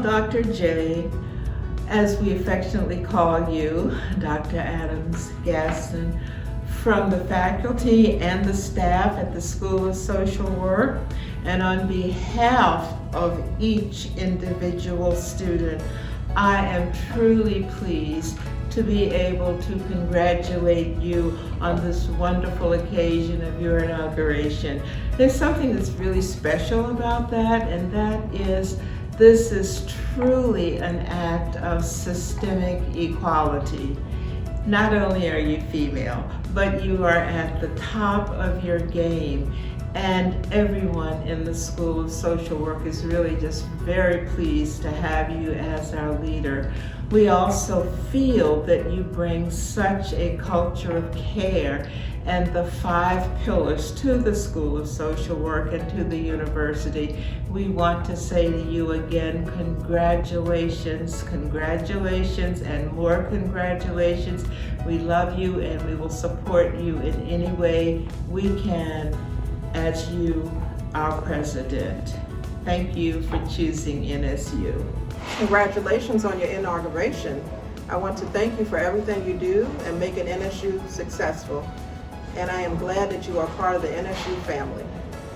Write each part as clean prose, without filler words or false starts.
Dr. J, as we affectionately call you, Dr. Adams Gaston, from the faculty and the staff at the School of Social Work, and on behalf of each individual student, I am truly pleased to be able to congratulate you on this wonderful occasion of your inauguration. There's something that's really special about that, and that is this is truly an act of systemic equality. Not only are you female, but you are at the top of your game, and everyone in the School of Social Work is really just very pleased to have you as our leader. We also feel that you bring such a culture of care and the 5 pillars to the School of Social Work and to the university. We want to say to you again, congratulations, congratulations, and more congratulations. We love you and we will support you in any way we can as you, our president. Thank you for choosing NSU. Congratulations on your inauguration. I want to thank you for everything you do and making NSU successful. And I am glad that you are part of the NSU family.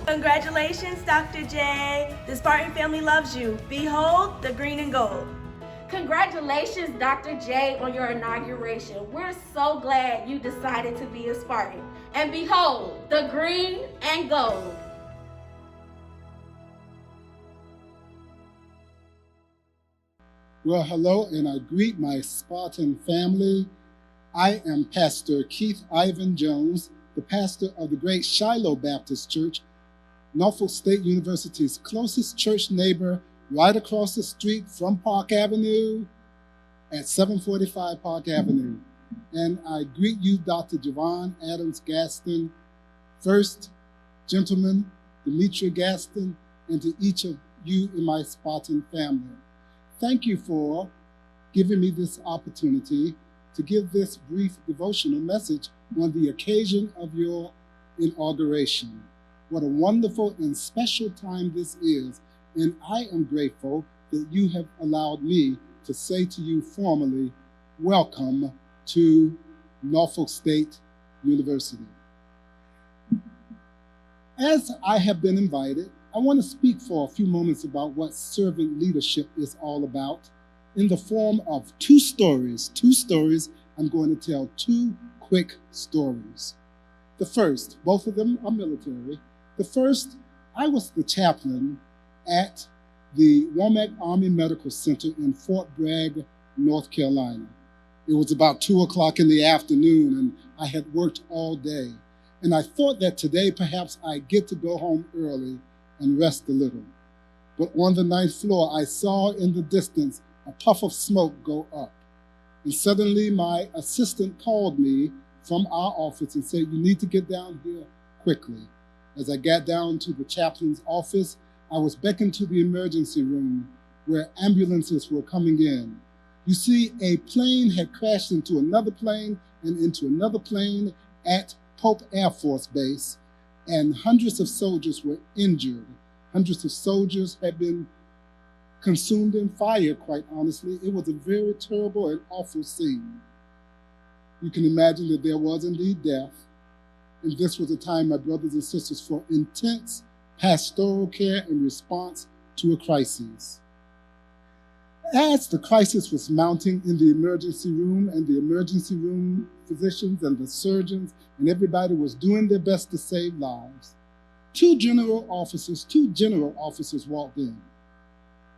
Congratulations, Dr. J. The Spartan family loves you. Behold the green and gold. Congratulations, Dr. J, on your inauguration. We're so glad you decided to be a Spartan. And behold, the green and gold. Well, hello, and I greet my Spartan family. I am Pastor Keith Ivan Jones, the pastor of the Great Shiloh Baptist Church, Norfolk State University's closest church neighbor, right across the street from Park Avenue at 745 Park Avenue. And I greet you, Dr. Javon Adams Gaston, First Gentleman Demetria Gaston, and to each of you in my Spartan family. Thank you for giving me this opportunity to give this brief devotional message on the occasion of your inauguration. What a wonderful and special time this is, and I am grateful that you have allowed me to say to you formally, welcome to Norfolk State University. As I have been invited, I want to speak for a few moments about what servant leadership is all about in the form of two stories. I'm going to tell 2 quick stories. The first, both of them are military. The first, I was the chaplain at the Womack Army Medical Center in Fort Bragg, North Carolina. It was about 2 o'clock in the afternoon, and I had worked all day. And I thought that today perhaps I'd get to go home early and rest a little. But on the 9th floor, I saw in the distance a puff of smoke go up. And suddenly my assistant called me from our office and said, you need to get down here quickly. As I got down to the chaplain's office, I was beckoned to the emergency room where ambulances were coming in. You see, a plane had crashed into another plane and into another plane at Pope Air Force Base, and hundreds of soldiers were injured. Hundreds of soldiers had been consumed in fire, quite honestly. It was a very terrible and awful scene. You can imagine that there was indeed death. And this was a time, my brothers and sisters, for intense pastoral care and response to a crisis. As the crisis was mounting in the emergency room, and the emergency room physicians and the surgeons and everybody was doing their best to save lives, two general officers walked in.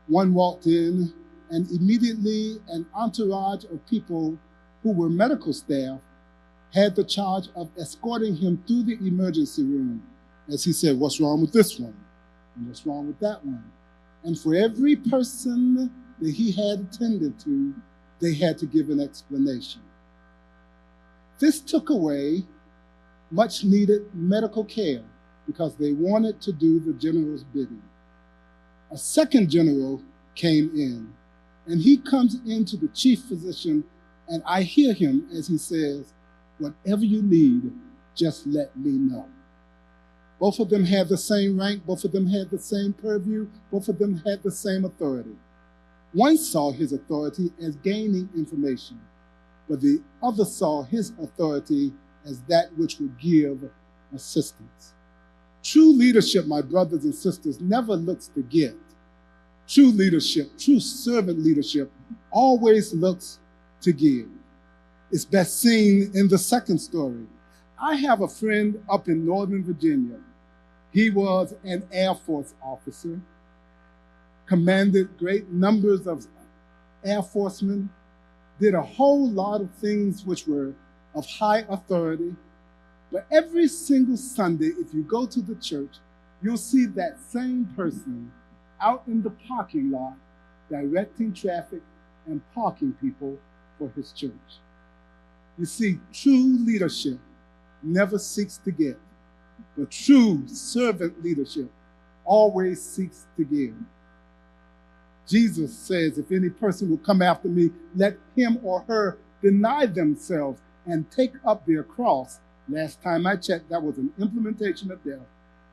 One walked in, and immediately an entourage of people who were medical staff had the charge of escorting him through the emergency room as he said, what's wrong with this one? And what's wrong with that one? And for every person that he had attended to, they had to give an explanation. This took away much needed medical care because they wanted to do the general's bidding. A second general came in, and he comes into the chief physician, and I hear him as he says, whatever you need, just let me know. Both of them had the same rank, both of them had the same purview, both of them had the same authority. One saw his authority as gaining information, but the other saw his authority as that which would give assistance. True leadership, my brothers and sisters, never looks to get. True leadership, true servant leadership, always looks to give. It's best seen in the second story. I have a friend up in Northern Virginia. He was an Air Force officer, commanded great numbers of Air Forcemen, did a whole lot of things which were of high authority. But every single Sunday, if you go to the church, you'll see that same person out in the parking lot directing traffic and parking people for his church. You see, true leadership never seeks to get, but true servant leadership always seeks to give. Jesus says, if any person will come after me, let him or her deny themselves and take up their cross. Last time I checked, that was an implementation of death.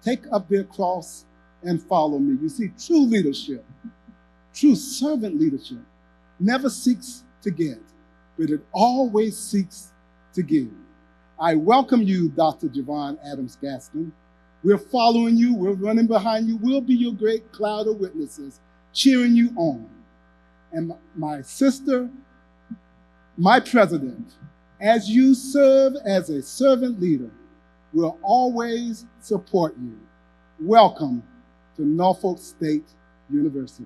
Take up their cross and follow me. You see, true leadership, true servant leadership, never seeks to get, but it always seeks to give. I welcome you, Dr. Javon Adams Gaston. We're following you. We're running behind you. We'll be your great cloud of witnesses, cheering you on. And my sister, my president, as you serve as a servant leader, will always support you. Welcome to Norfolk State University.